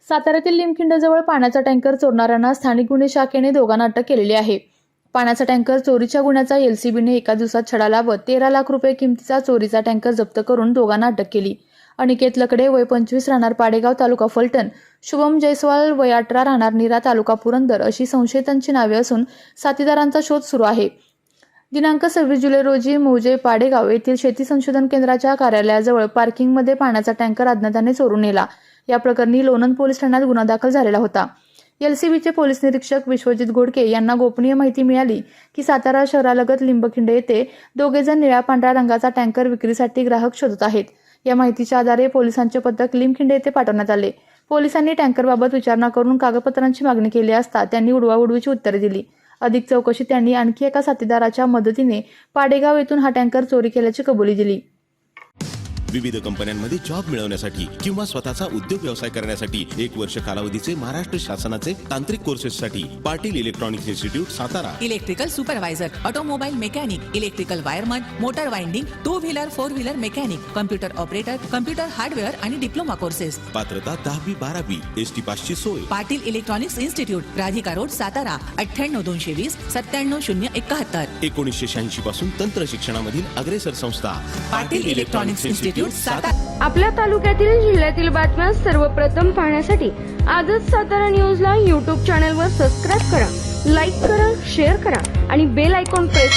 साताऱ्यातील लिमखिंडजवळ पाण्याचा टँकर चोरणाऱ्यांना स्थानिक गुन्हे शाखेने दोघांना अटक केलेली आहे। पाण्याचा टँकर चोरीच्या गुन्ह्याचा एलसीबीने एका दिवसात छडा लावत 13 लाख रुपये किमतीचा चोरीचा टँकर जप्त करून दोघांना अटक केली। अनिकेत लकडे वय 25 राहणार पाडेगाव तालुका फलटण, शुभम जयस्वाल वय 18 राहणार नीरा तालुका पुरंदर अशी संशयितांची नावे असून साथीदारांचा शोध सुरू आहे। दिनांक 26 जुलै रोजी मौजे पाडेगाव येथील शेती संशोधन केंद्राच्या कार्यालयाजवळ पार्किंगमध्ये पाण्याचा टँकर अज्ञाताने चोरून नेला। या प्रकरणी लोणंद पोलीस ठाण्यात गुन्हा दाखल झालेला होता। एलसीबीचे पोलीस निरीक्षक विश्वजित गोडके यांना गोपनीय माहिती मिळाली की सातारा शहरालगत लिंबखिंड येथे दोघेजण निळ्या पांढऱ्या रंगाचा टँकर विक्रीसाठी ग्राहक शोधत आहेत। या माहितीच्या आधारे पोलिसांचे पथक लिमखिंड येथे पाठवण्यात आले। पोलिसांनी टँकरबाबत विचारणा करून कागदपत्रांची मागणी केली असता त्यांनी उडवाउडवीची उत्तरे दिली। अधिक चौकशीत त्यांनी आणखी एका साथीदाराच्या मदतीने पाडेगाव येथून हा टँकर चोरी केल्याची कबुली दिली। विविध कंपन्यांमध्ये जॉब मिळवण्यासाठी किंवा स्वतःचा उद्योग व्यवसाय करण्यासाठी 1 वर्ष कालावधीचे महाराष्ट्र शासनाचे तांत्रिक कोर्सेससाठी Patil electronics institute Satara. Electrical supervisor, automobile mechanic, electrical wireman, motor winding, 2 wheeler 4 wheeler mechanic, computer operator, computer hardware आणि डिप्लोमा कोर्सेस। पात्रता 10वी 12वी एसटी पासची सोय। Patil electronics institute, Radhika road, Satara 98 220 97 071। 1986 पासून तंत्र शिक्षणामधील अग्रेसर संस्था पाटील इलेक्ट्रॉनिक्स इन्स्टिट्यूट सातारा। आपल्या तालुक्यातील जिल्ह्यातील बातम्या सर्वप्रथम पाहण्यासाठी आजच सातारा न्यूजला YouTube चॅनलवर सबस्क्राईब करा, लाईक करा, शेअर करा आणि बेल आयकॉन प्रेस